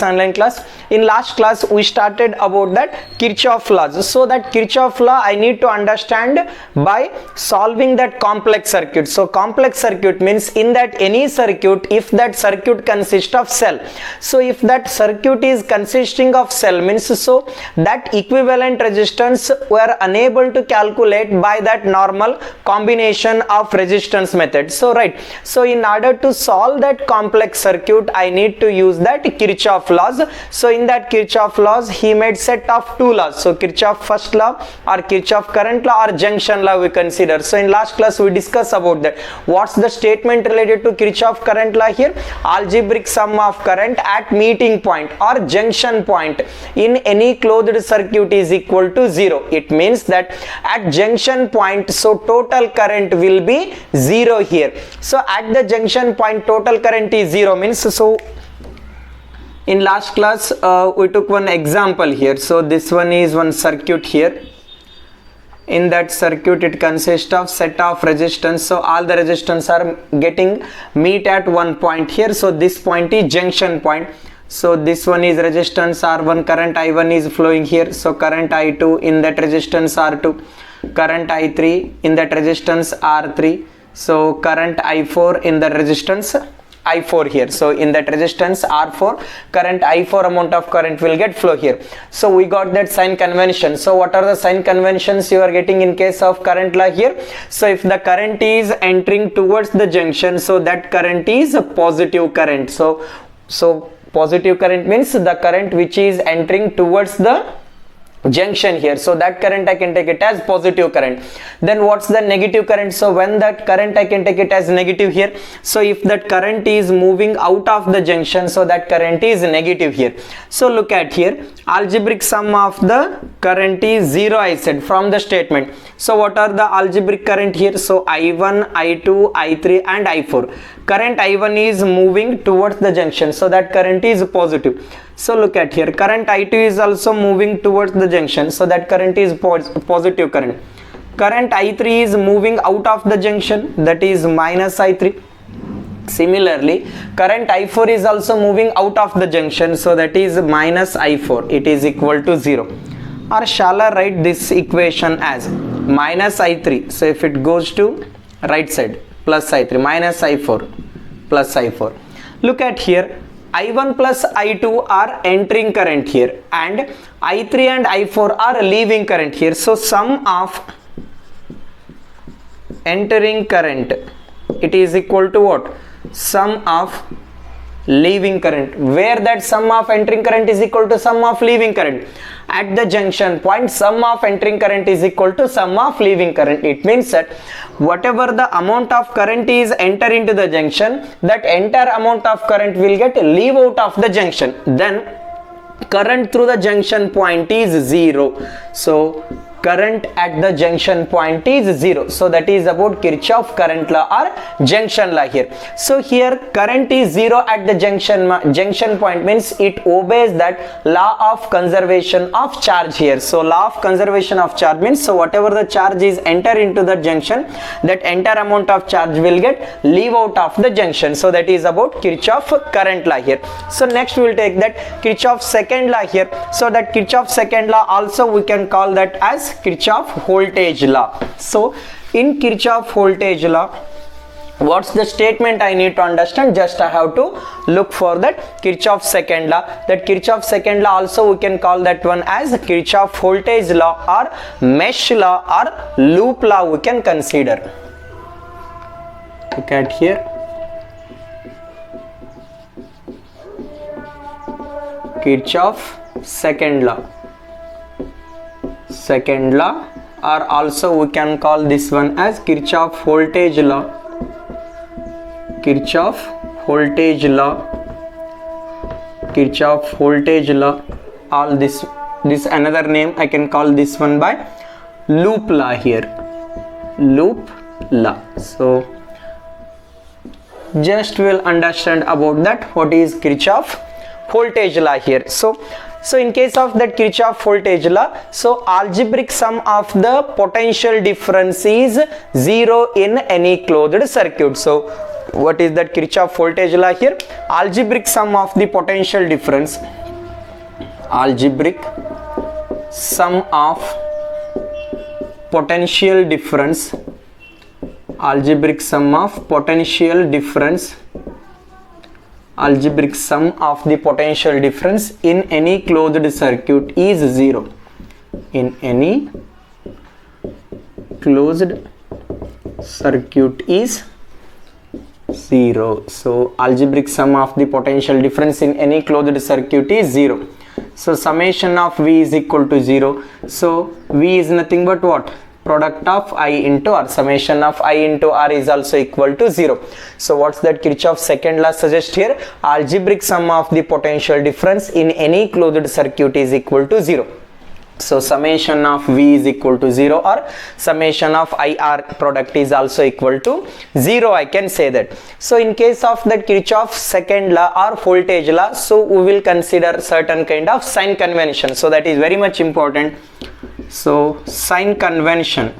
online class. In last class we started about that Kirchhoff laws. So that Kirchhoff law I need to understand by solving that complex circuit. So complex circuit means in that any circuit, if that circuit consists of cell, so if that circuit is consisting of cell means so that equivalent resistance were unable to calculate by that normal combination of resistance method. So right, so in order to solve that complex circuit I need to use that Kirchhoff laws. So in that Kirchhoff laws he made set of two laws. So Kirchhoff first law or Kirchhoff current law or junction law we consider. So in last class we discussed about that. What's the statement related to Kirchhoff current law here? Algebraic sum of current at meeting point or junction point in any closed circuit is equal to 0. It means that at junction point, so total current will be 0 here. So at the junction point total current is 0 means, so in last class we took one example here. So this one is one circuit here. In that circuit it consists of set of resistance. So all the resistance are getting meet at one point here. So this point is junction point. So this one is resistance R1, current I1 is flowing here. So current I2 in that resistance R2, current I3 in that resistance R3. So current I4 in the resistance I4 here. So in that resistance R4, current I4 amount of current will get flow here. So we got that sign convention. So what are the sign conventions you are getting in case of current law here? So if the current is entering towards the junction, so that current is a positive current. So positive current means the current which is entering towards the junction here, so that current I can take it as positive current. Then what's the negative current? So when that current I can take it as negative here. So if that current is moving out of the junction, so that current is negative here. So look at here, algebraic sum of the current is 0 I said from the statement. So what are the algebraic current here? So I1, I2, I3 and I4. Current I1 is moving towards the junction, so that current is positive. So look at here, current I2 is also moving towards the junction, so that current is positive current. Current I3 is moving out of the junction, that is minus I3. Similarly, current I4 is also moving out of the junction, so that is minus I4. It is equal to 0. Or shall I write this equation as minus I3? So if it goes to right side, plus I3, minus I4, plus I4. Look at here, I1 plus I2 are entering current here and I3 and I4 are leaving current here. So sum of entering current, it is equal to what? Sum of leaving current, where that sum of entering current is equal to sum of leaving current. At the junction point, sum of entering current is equal to sum of leaving current. It means that whatever the amount of current is enter into the junction, that entire amount of current will get leave out of the junction. Then current through the junction point is 0. So current at the junction point is 0. So that is about Kirchhoff current law or junction law here. So here current is 0 at the junction point means it obeys that law of conservation of charge here. So law of conservation of charge means, so whatever the charge is enter into the junction, that entire amount of charge will get leave out of the junction. So that is about Kirchhoff current law here. So next we will take that Kirchhoff second law here. So that Kirchhoff second law also we can call that as Kirchhoff voltage law. So in Kirchhoff voltage law, what's the statement I need to understand? Just I have to look for that Kirchhoff second law. That Kirchhoff second law also we can call that one as Kirchhoff voltage law or mesh law or loop law we can consider. Look at here, Kirchhoff second law, or also we can call this one as Kirchhoff voltage law. Kirchhoff voltage law. All this another name I can call this one by loop law here. Loop law. So just will understand about that what is Kirchhoff voltage law here. So in case of that Kirchhoff voltage law, so algebraic sum of the potential difference is 0 in any closed circuit. So what is that Kirchhoff voltage law here? Algebraic sum of the potential difference, algebraic sum of potential difference, algebraic sum of potential difference, algebraic sum of the potential difference in any closed circuit is 0. In any closed circuit is 0. So algebraic sum of the potential difference in any closed circuit is 0. So summation of V is equal to 0. So V is nothing but what? Product of I into R. Summation of I into R is also equal to 0. So what's that Kirchhoff's second law suggest here? Algebraic sum of the potential difference in any closed circuit is equal to 0. So summation of V is equal to 0, or summation of IR product is also equal to 0, I can say that. So in case of that Kirchhoff's second law or voltage law, so we will consider certain kind of sign convention. So that is very much important. So sign convention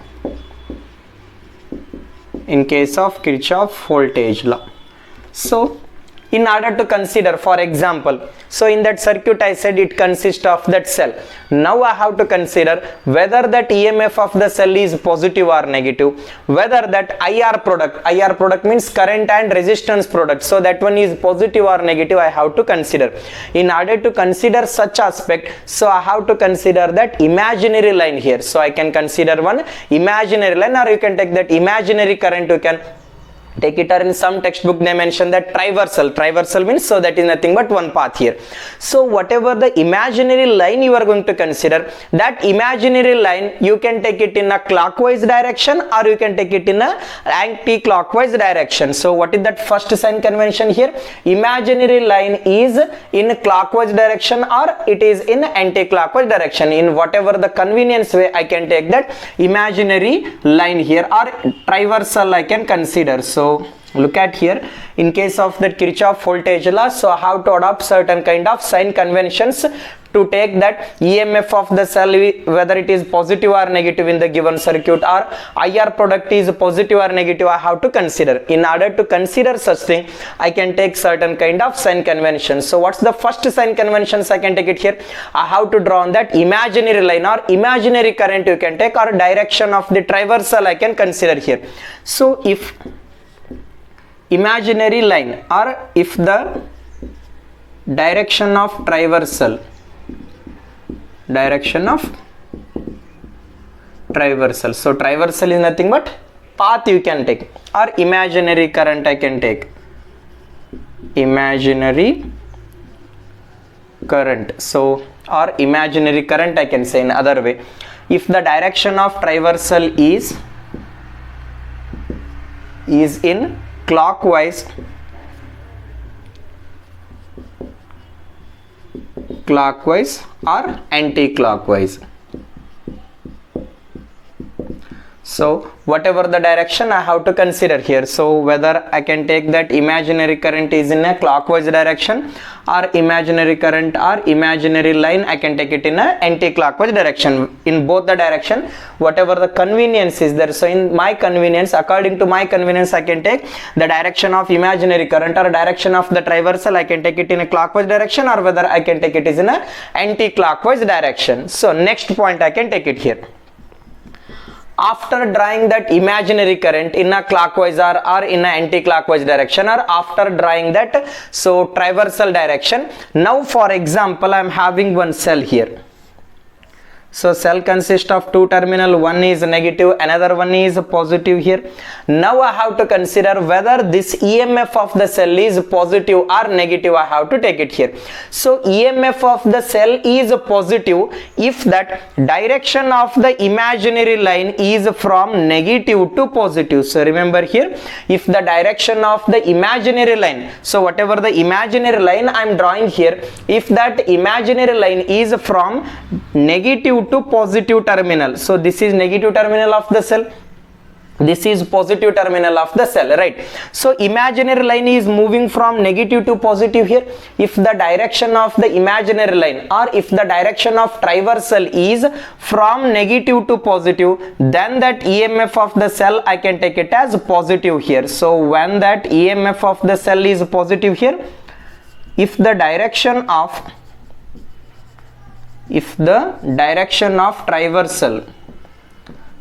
in case of Kirchhoff voltage law. So in order to consider, for example, so in that circuit I said it consists of that cell. Now I have to consider whether that EMF of the cell is positive or negative, whether that IR product means current and resistance product, so that one is positive or negative I have to consider. In order to consider such aspect, so I have to consider that imaginary line here. So I can consider one imaginary line, or you can take that imaginary current, you can take it, or in some textbook they mention that triversal means, so that is nothing but one path here. So whatever the imaginary line you are going to consider, that imaginary line you can take it in a clockwise direction or you can take it in a anti-clockwise direction. So what is that first sign convention here? Imaginary line is in clockwise direction or it is in anti-clockwise direction. In whatever the convenience way I can take that imaginary line here, or triversal I can consider. So look at here, in case of the Kirchhoff voltage law, so how to adopt certain kind of sign conventions to take that EMF of the cell, whether it is positive or negative in the given circuit, or IR product is positive or negative, I have to consider. In order to consider such thing, I can take certain kind of sign conventions. So what's the first sign conventions I can take it here? I have to draw on that imaginary line or imaginary current you can take, or direction of the triversal I can consider here. So if imaginary line, or if the direction of triversal, so triversal is nothing but path you can take, or imaginary current I can take, imaginary current. So or imaginary current I can say in other way, if the direction of triversal is in clockwise or anti-clockwise. So whatever the direction I have to consider here, so whether I can take that imaginary current is in a clockwise direction, or imaginary current or imaginary line I can take it in a anti-clockwise direction. In both the direction, whatever the convenience is there, so in my convenience, according to my convenience, I can take the direction of imaginary current or direction of the triversal, I can take it in a clockwise direction, or whether I can take it is in a anti-clockwise direction. So next point I can take it here. After drawing that imaginary current in a clockwise or in a anti-clockwise direction, or after drawing that so triversal direction, now for example I am having one cell here. So cell consists of two terminal, one is negative, another one is positive here. Now I have to consider whether this EMF of the cell is positive or negative, I have to take it here. So EMF of the cell is positive if that direction of the imaginary line is from negative to positive. So remember here, if the direction of the imaginary line, so whatever the imaginary line I am drawing here, if that imaginary line is from negative to positive terminal, so this is negative terminal of the cell, this is positive terminal of the cell, right? So imaginary line is moving from negative to positive here. If the direction of the imaginary line, or if the direction of traversal is from negative to positive, then that EMF of the cell I can take it as positive here. So when that EMF of the cell is positive here, if the direction of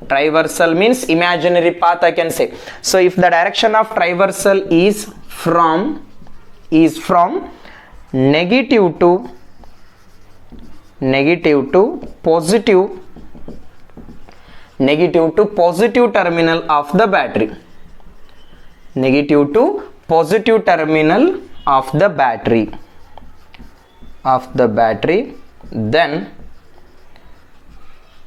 traversal means imaginary path I can say. So if the direction of traversal is from negative to positive terminal of the battery, negative to positive terminal of the battery, then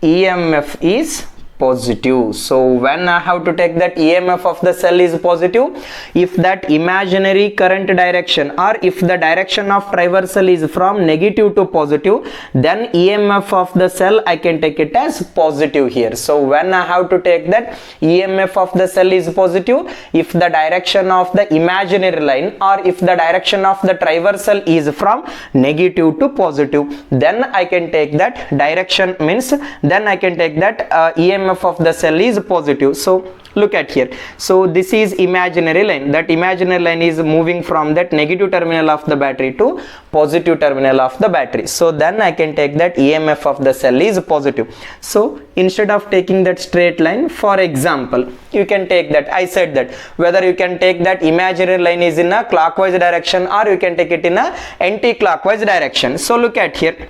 EMF is positive. So when I have to take that EMF of the cell is positive, if that imaginary current direction, or if the direction of traversal is from negative to positive, then EMF of the cell I can take it as positive here. So when I have to take that EMF of the cell is positive, if the direction of the imaginary line, or if the direction of the traversal is from negative to positive, then I can take that direction, means then I can take that EMF of the cell is positive. So look at here. So this is imaginary line. That imaginary line is moving from that negative terminal of the battery to positive terminal of the battery. So then I can take that EMF of the cell is positive. So instead of taking that straight line, for example, you can take that, I said that whether you can take that imaginary line is in a clockwise direction, or you can take it in a anti-clockwise direction. So look at here.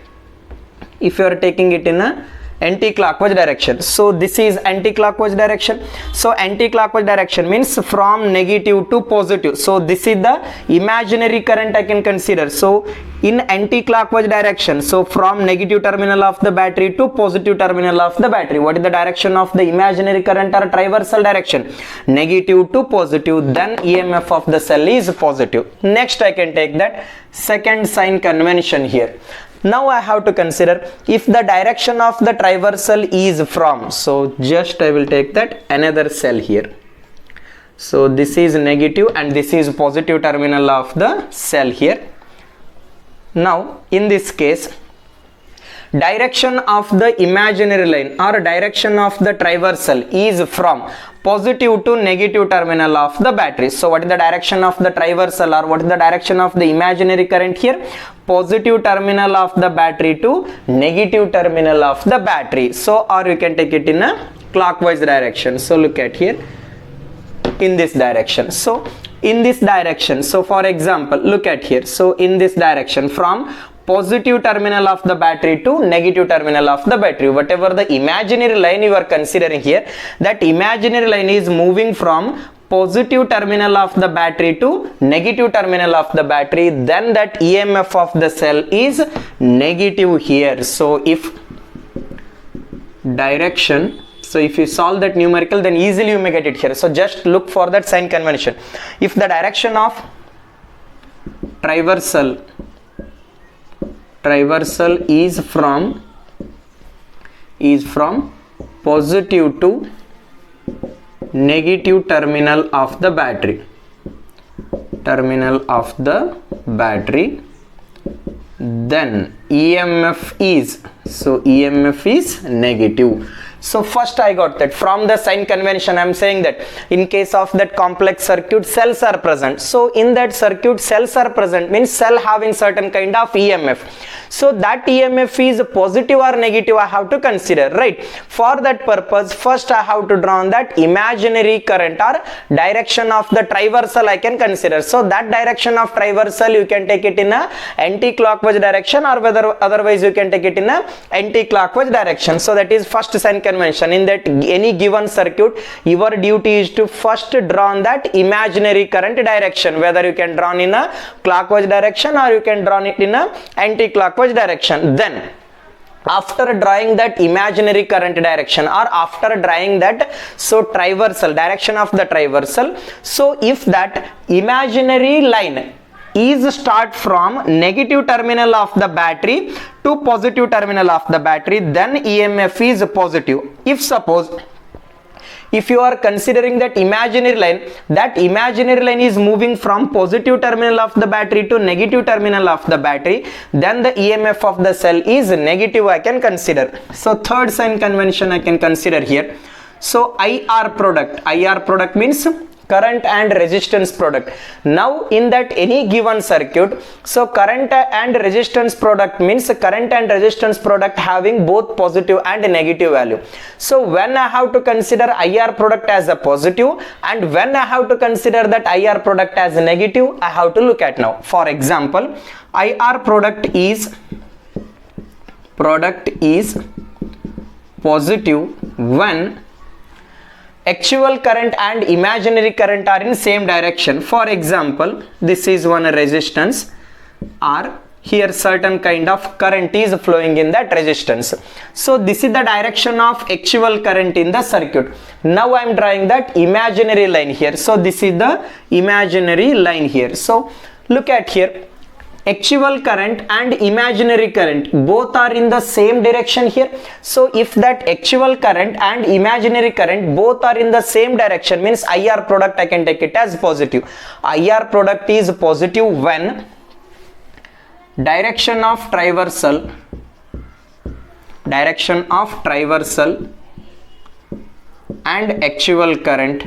If you are taking it in a anti-clockwise direction, so this is anti-clockwise direction. So anti-clockwise direction means from negative to positive. So this is the imaginary current I can consider. So in anti-clockwise direction, so from negative terminal of the battery to positive terminal of the battery, what is the direction of the imaginary current or traversal direction? Negative to positive, then EMF of the cell is positive. Next I can take that second sign convention here. Now I have to consider if the direction of the traversal is from, so just I will take that another cell here. So this is negative and this is positive terminal of the cell here. Now in this case, direction of the imaginary line or direction of the traversal is from positive to negative terminal of the battery. So what is the direction of the traversal, or what is the direction of the imaginary current here? Positive terminal of the battery to negative terminal of the battery. So or you can take it in a clockwise direction. So look at here, in this direction. So in this direction, so for example, look at here. So in this direction, from positive terminal of the battery to negative terminal of the battery, whatever the imaginary line you are considering here, that imaginary line is moving from positive terminal of the battery to negative terminal of the battery, then that EMF of the cell is negative here. So if direction, so if you solve that numerical, then easily you may get it here. So just look for that sign convention. If the direction of traversal is from positive to negative terminal of the battery, then EMF is, so EMF is negative. So first I got that from the sign convention. I am saying that in case of that complex circuit, cells are present. So in that circuit, cells are present means cell having certain kind of EMF. So that EMF is positive or negative I have to consider, right? For that purpose, first I have to draw on that imaginary current or direction of the traversal I can consider. So that direction of traversal you can take it in a anti-clockwise direction, or whether otherwise you can take it in a anti-clockwise direction. So that is first sign convention. In that any given circuit, your duty is to first draw on that imaginary current direction, whether you can draw in a clockwise direction or you can draw it in a anti-clockwise direction. Then after drawing that imaginary current direction, or after drawing that so traversal direction of the traversal, so if that imaginary line is start from negative terminal of the battery to positive terminal of the battery, then EMF is positive. If suppose if you are considering that imaginary line is moving from positive terminal of the battery to negative terminal of the battery, then the EMF of the cell is negative, I can consider. So third sign convention I can consider here. So IR product means current and resistance product. Now in that any given circuit, so current and resistance product means current and resistance product having both positive and negative value. So when I have to consider IR product as a positive and when I have to consider that IR product as a negative, I have to look at now. For example, IR product is positive when actual current and imaginary current are in same direction. For example, this is one resistance R, here certain kind of current is flowing in that resistance. So this is the direction of actual current in the circuit. Now I am drawing that imaginary line here. So this is the imaginary line here. So look at here, actual current and imaginary current both are in the same direction here. So if that actual current and imaginary current both are in the same direction, means IR product I can take it as positive. IR product is positive when direction of traversal and actual current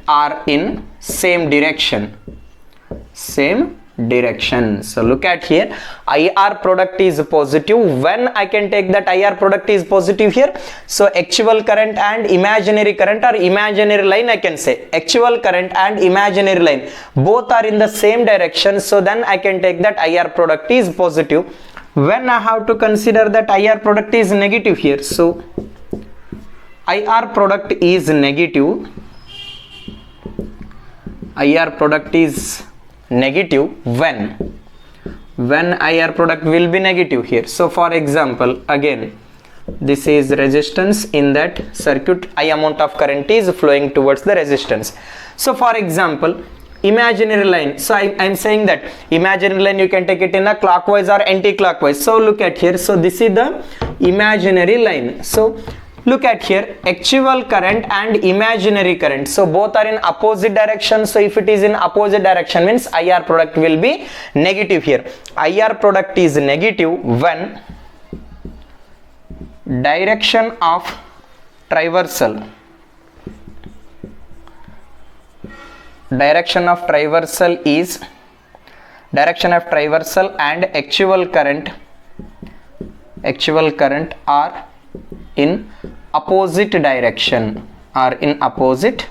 are in same direction. So look at here, IR product is positive when I can take that IR product is positive here. So actual current and imaginary current or imaginary line I can say, actual current and imaginary line both are in the same direction. So then I can take that IR product is positive. When I have to consider that IR product is negative here, so IR product is negative. IR product is negative when IR product will be negative here. So for example, again this is resistance, in that circuit I amount of current is flowing towards the resistance. So for example, imaginary line, so I am saying that imaginary line you can take it in a clockwise or anti-clockwise. So look at here, so this is the imaginary line. So look at here, actual current and imaginary current, so both are in opposite direction. So if it is in opposite direction, means IR product will be negative here. IR product is negative when direction of traversal and actual current are in opposite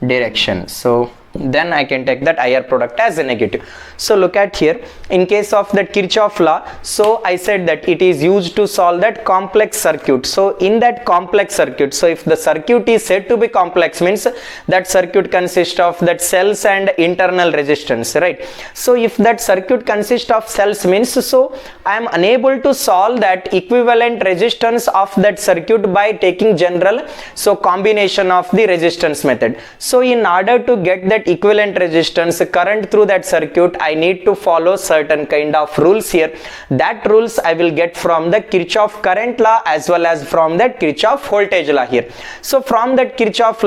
direction, so then I can take that IR product as a negative. So look at here, in case of that Kirchhoff law, so I said that it is used to solve that complex circuit. So in that complex circuit, so if the circuit is said to be complex, means that circuit consists of that cells and internal resistance, right? So if that circuit consists of cells, means so I am unable to solve that equivalent resistance of that circuit by taking general so combination of the resistance method. So in order to get that equivalent resistance current through that circuit, I need to follow certain kind of rules here. That rules I will get from the Kirchhoff current law as well as from that Kirchhoff voltage law here. So from that Kirchhoff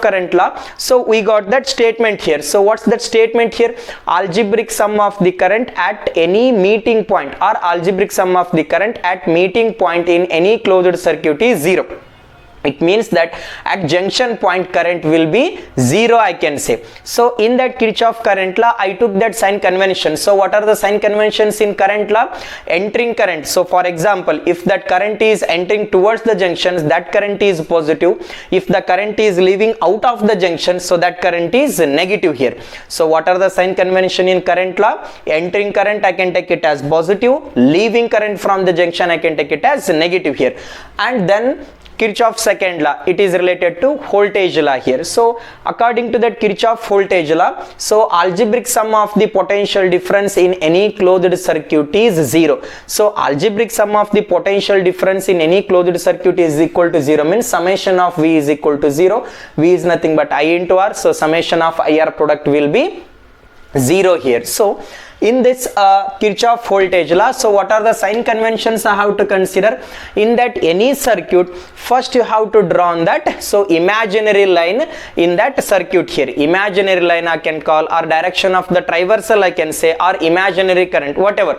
current law, so we got that statement here. So what's that statement here? Algebraic sum of the current at any meeting point, or algebraic sum of the current at meeting point in any closed circuit is 0. It means that at junction point current will be 0, I can say. So in that Kirchhoff current law, I took that sign convention. So what are the sign conventions in current law? Entering current. So for example, if that current is entering towards the junctions, that current is positive. If the current is leaving out of the junction, so that current is negative here. So what are the sign convention in current law? Entering current I can take it as positive, leaving current from the junction I can take it as negative here. And then Kirchhoff's second law, it is related to voltage law here. So according to that Kirchhoff voltage law, so algebraic sum of the potential difference in any closed circuit is 0. So algebraic sum of the potential difference in any closed circuit is equal to 0, means summation of V is equal to 0. V is nothing but I into R, so summation of IR product will be 0 here. So in this Kirchhoff voltage law, so what are the sign conventions I have to consider? In that any circuit, first you have to draw on that, so imaginary line in that circuit here, imaginary line I can call, or direction of the traversal I can say, or imaginary current, whatever.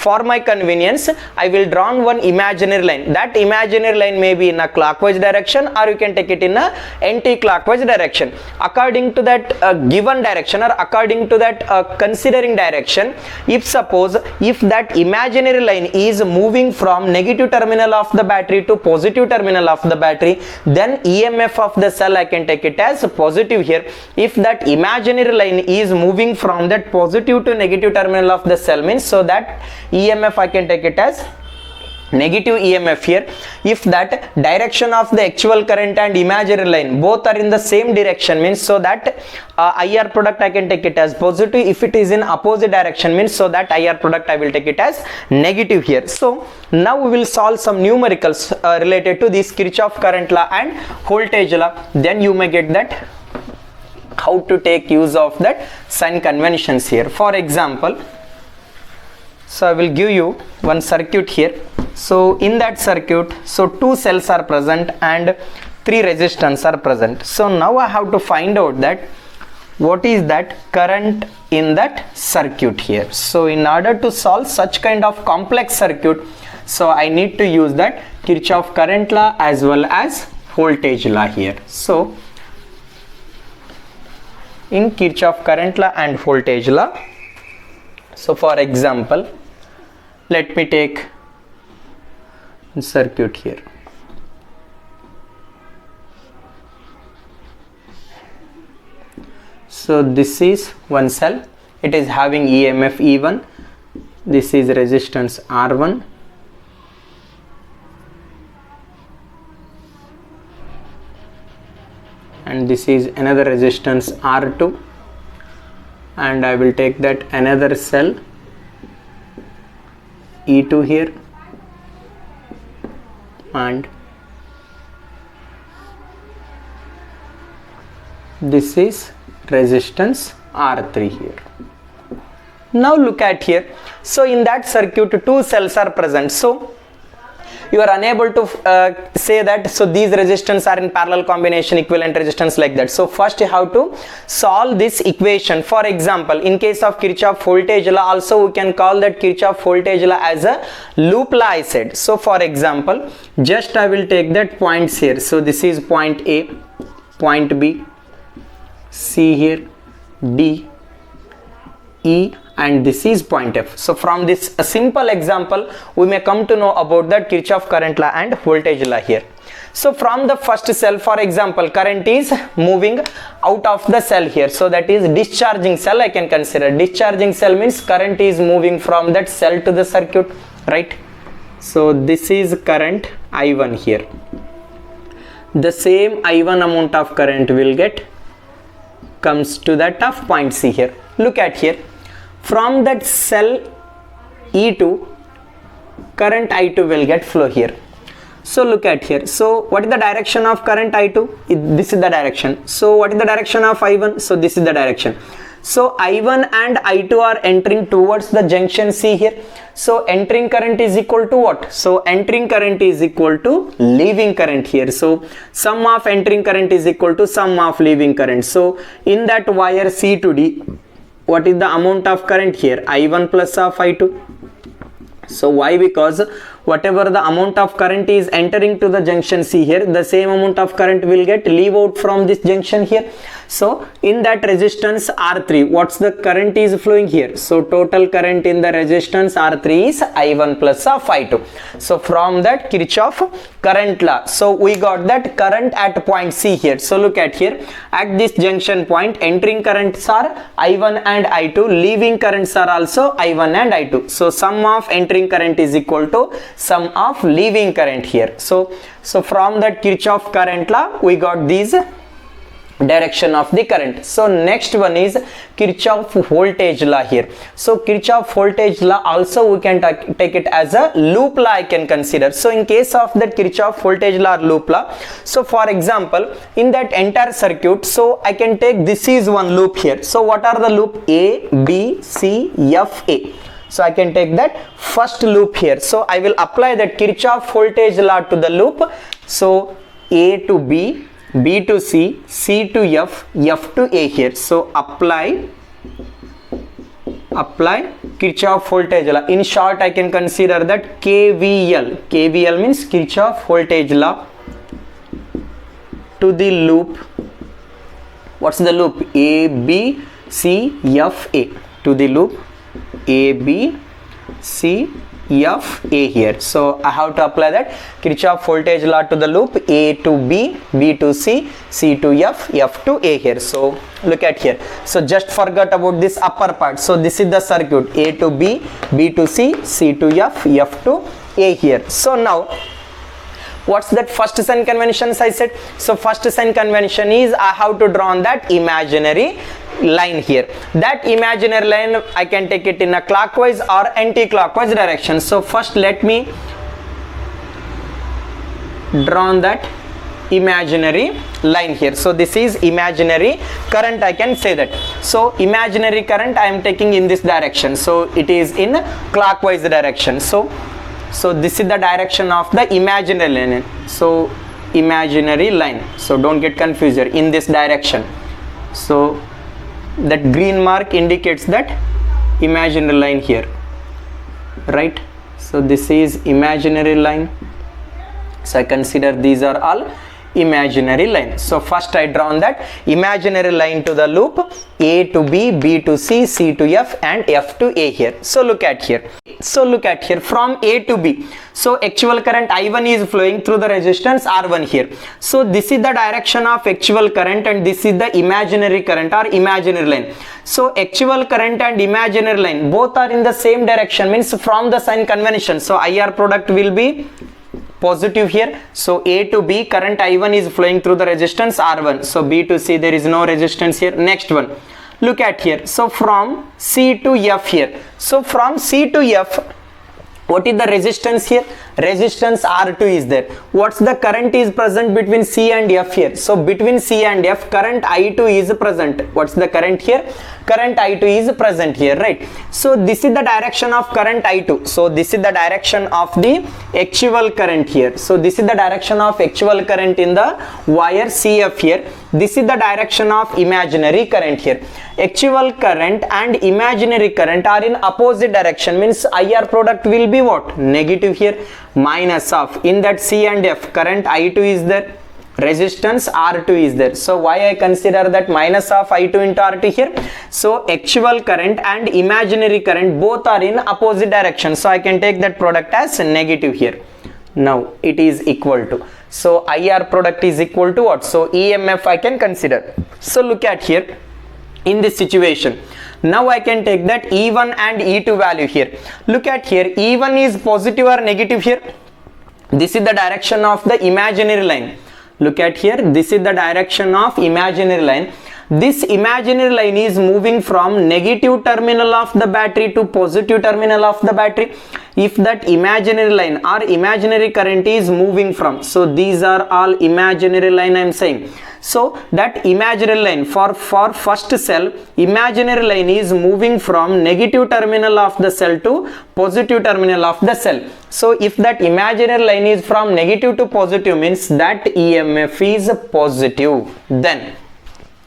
For my convenience, I will draw on one imaginary line. That imaginary line may be in a clockwise direction, or you can take it in a anti-clockwise direction. According to that given direction, or according to that considering direction, if suppose if that imaginary line is moving from negative terminal of the battery to positive terminal of the battery, then EMF of the cell I can take it as positive here. If that imaginary line is moving from that positive to negative terminal of the cell, means so that EMF I can take it as negative EMF here. If that direction of the actual current and imaginary line both are in the same direction, means so that IR product I can take it as positive. If it is in opposite direction, means so that IR product I will take it as negative here. So now we will solve some numericals related to this Kirchhoff current law and voltage law. Then you may get that how to take use of that sign conventions here. For example, so I will give you one circuit here. So in that circuit, so 2 cells are present and 3 resistors are present. So now I have to find out that what is that current in that circuit here. So in order to solve such kind of complex circuit, so I need to use that Kirchhoff current law as well as voltage law here. So in Kirchhoff current law and voltage law, so for example, let me take circuit here. So this is one cell, it is having EMF E1, this is resistance R1, and this is another resistance R2, and I will take that another cell E2 here, and this is resistance R3 here. Now look at here. So in that circuit 2 cells are present. So you are unable to say that so these resistance are in parallel combination, equivalent resistance, like that. So first you have to solve this equation. For example, in case of Kirchhoff voltage law, also we can call that Kirchhoff voltage law as a loop law I said. So for example, just I will take that points here. So this is point A, point B, C here, D, E, and this is point F. So from this a simple example, we may come to know about that Kirchhoff current law and voltage law here. So from the first cell, for example, current is moving out of the cell here. So that is discharging cell I can consider. Discharging cell means current is moving from that cell to the circuit, right? So this is current I1 here. The same I1 amount of current will get comes to that of point C here. Look at here. From that cell E2, current I2 will get flow here. So look at here. So what is the direction of current I2? This is the direction. So what is the direction of I1? So this is the direction. So I1 and I2 are entering towards the junction C here. So entering current is equal to what? So entering current is equal to leaving current here. So sum of entering current is equal to sum of leaving current. So in that wire C to D, what is the amount of current here? I1 plus of I2. So why? Because whatever the amount of current is entering to the junction C here, the same amount of current will get leave out from this junction here. So in that resistance R3, what's the current is flowing here? So total current in the resistance R3 is I1 plus of I2. So from that Kirchhoff current law, so we got that current at point C here. So look at here, at this junction point, entering currents are I1 and I2, leaving currents are also I1 and I2. So sum of entering current is equal to sum of leaving current here. So from that Kirchhoff current law, we got these direction of the current. So next one is Kirchhoff voltage law here. So Kirchhoff voltage law also we can take it as a loop law I can consider. So in case of that Kirchhoff voltage law or loop law, so for example in that entire circuit, so I can take this is one loop here. So what are the loop? A, B, C, F, A. So I can take that first loop here. So I will apply that Kirchhoff voltage law to the loop. So A to B, B to C, C to F, F to A here. So apply Kirchhoff voltage law. In short, I can consider that KVL. KVL means Kirchhoff voltage law to the loop. What's the loop? A, B, C, F, A. To the loop A, B, C, F, A here. So I have to apply that Kirchhoff voltage law to the loop A to B, B to C, C to F, F to A here. So look at here. So just forget about this upper part. So this is the circuit A to B, B to C, C to F, F to A here. So now what's that first sign conventions I said? So first sign convention is I have to draw on that imaginary line here. That imaginary line I can take it in a clockwise or anti-clockwise direction. So first let me draw on that imaginary line here. So this is imaginary current, I can say that. So imaginary current I am taking in this direction. So it is in clockwise direction. So this is the direction of the imaginary line. So imaginary line. So don't get confused here, in this direction. So that green mark indicates that imaginary line here, right? So this is imaginary line. So I consider these are all imaginary line. So first I draw on that imaginary line to the loop A to B, B to C, C to F and F to A here. So look at here. So look at here from A to B. So actual current I1 is flowing through the resistance R1 here. So this is the direction of actual current and this is the imaginary current or imaginary line. So actual current and imaginary line both are in the same direction, means from the sign convention. So IR product will be positive here. So A to B current I1 is flowing through the resistance R1. So B to C there is no resistance here. Next one, look at here. So from C to F here. So from C to F, what is the resistance here? Resistance R2 is there. What's the current is present between C and F here? So between C and F current I2 is present. What's the current here? Current I2 is present here, right? So this is the direction of current I2. So this is the direction of the actual current here. So this is the direction of actual current in the wire CF here. This is the direction of imaginary current here. Actual current and imaginary current are in opposite direction, means IR product will be what? Negative here, minus of, in that C and F current I2 is there, resistance R2 is there. So why I consider that minus of I2 into R2 here? So actual current and imaginary current both are in opposite direction. So I can take that product as negative here. Now it is equal to, so IR product is equal to what? So EMF I can consider. So look at here, in this situation now I can take that E1 and E2 value here. Look at here, E1 is positive or negative here? This is the direction of the imaginary line. Look at here, this is the direction of imaginary line. This imaginary line is moving from negative terminal of the battery to positive terminal of the battery. If that imaginary line or imaginary current is moving from, so these are all imaginary line I am saying. So that imaginary line for first cell, imaginary line is moving from negative terminal of the cell to positive terminal of the cell. So if that imaginary line is from negative to positive, means that EMF is positive. Then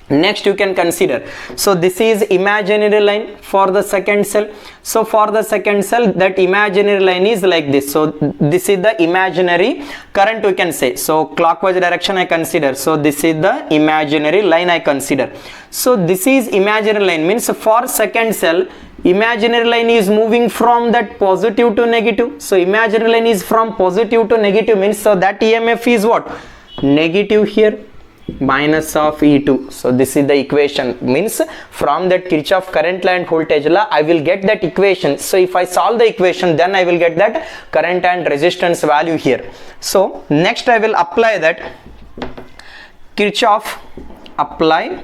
next you can consider, so this is imaginary line for the second cell. So for the second cell, that imaginary line is like this. So this is the imaginary current we can say. So clockwise direction I consider. So this is the imaginary line I consider. So this is imaginary line, means for second cell imaginary line is moving from that positive to negative. So imaginary line is from positive to negative, means so that EMF is what? Negative here, minus of E2. So this is the equation, means from that Kirchhoff current law and voltage law I will get that equation. So if I solve the equation, then I will get that current and resistance value here. So next I will apply that Kirchhoff apply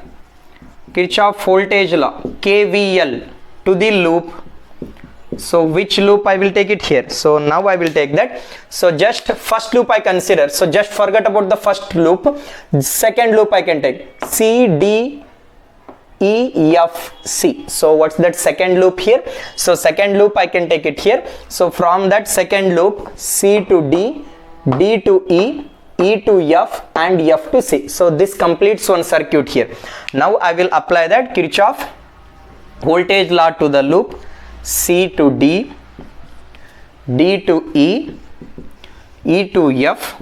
Kirchhoff voltage law KVL to the loop. So which loop I will take it here? So now I will take that. So just first loop I consider. So just forget about the first loop. Second loop I can take C D E F C. So what's that second loop here? So second loop I can take it here. So from that second loop, C to D, D to E, E to F and F to C. So this completes one circuit here. Now I will apply that Kirchhoff voltage law to the loop C to D, D to E, E to F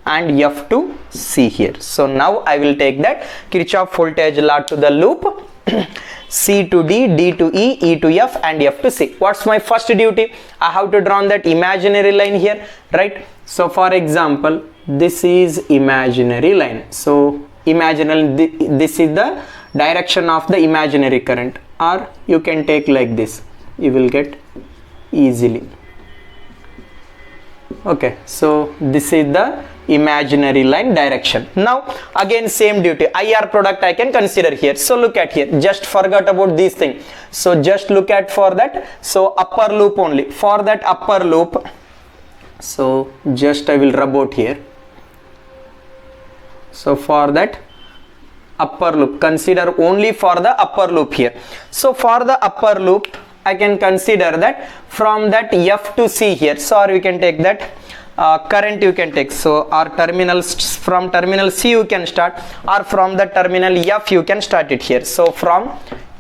and F to C here. So now I will take that Kirchhoff voltage law to the loop C to D, D to E, E to F and F to C. What's my first duty? I have to draw that imaginary line here, right? So for example, this is imaginary line. So imaginary, this is the direction of the imaginary current, or you can take like this, you will get easily. Okay, so this is the imaginary line direction. Now again same duty, IR product I can consider here. So look at here, just forgot about these things. So just look at for that, so upper loop only, for that upper loop, so just I will rub out here. So for that upper loop, consider only for the upper loop here. So for the upper loop I can consider that from that F to C here. So or we can take that current you can take. So or terminals, from terminal C you can start, or from the terminal F you can start it here. So from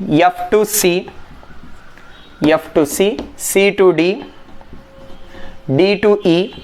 F to C, F to C, C to D, D to E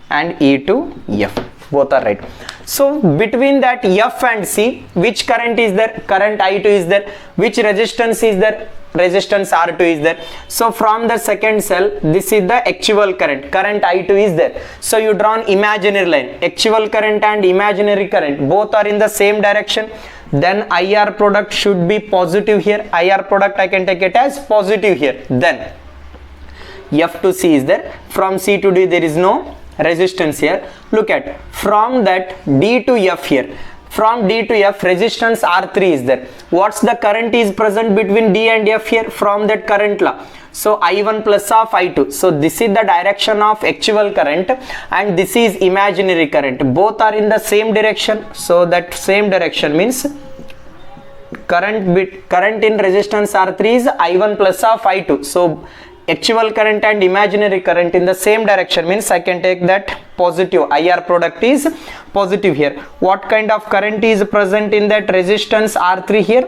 and E to F. Both are right. So between that F and C, which current is there? Current I2 is there. Which resistance is there? Resistance R2 is there. So from the second cell, this is the actual current. Current I2 is there. So you draw an imaginary line. Actual current and imaginary current both are in the same direction. Then IR product should be positive here. IR product I can take it as positive here. Then F to C is there. From C to D there is no resistance here. Look at from that D to F here, from D to F resistance R3 is there. What's the current is present between D and F here? From that current law, so I1 plus of I2. So this is the direction of actual current and this is imaginary current, both are in the same direction. So that same direction means current in resistance R3 is I1 plus of I2. So actual current and imaginary current in the same direction means I can take that positive. IR product is positive here. What kind of current is present in that resistance R3 here?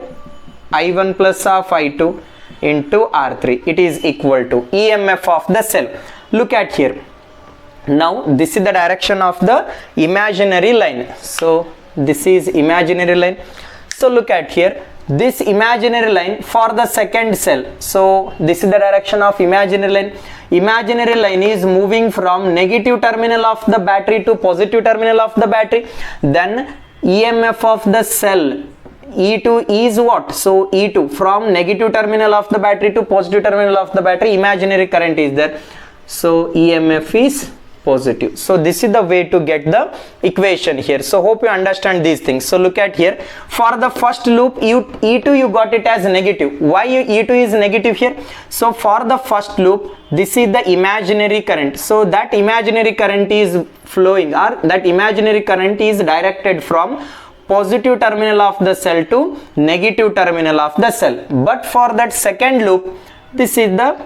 I1 plus of I2 into R3. It is equal to EMF of the cell. Look at here. Now this is the direction of the imaginary line. So this is imaginary line. So look at here, this imaginary line for the second cell. So this is the direction of imaginary line. Imaginary line is moving from negative terminal of the battery to positive terminal of the battery. Then EMF of the cell E2 is what? So E2 from negative terminal of the battery to positive terminal of the battery, imaginary current is there. So EMF is positive. So this is the way to get the equation here. So hope you understand these things. So look at here, for the first loop E2 you got it as negative. Why E2 is negative here? So for the first loop this is the imaginary current. So that imaginary current is flowing, or that imaginary current is directed from positive terminal of the cell to negative terminal of the cell. But for that second loop this is the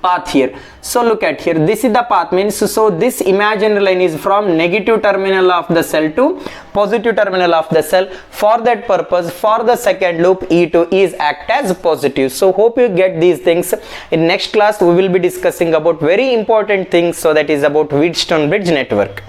path here. So look at here, this is the path means, so this imaginary line is from negative terminal of the cell to positive terminal of the cell. For that purpose, for the second loop E2 is act as positive. So hope you get these things. In next class we will be discussing about very important things, so that is about Wheatstone bridge network.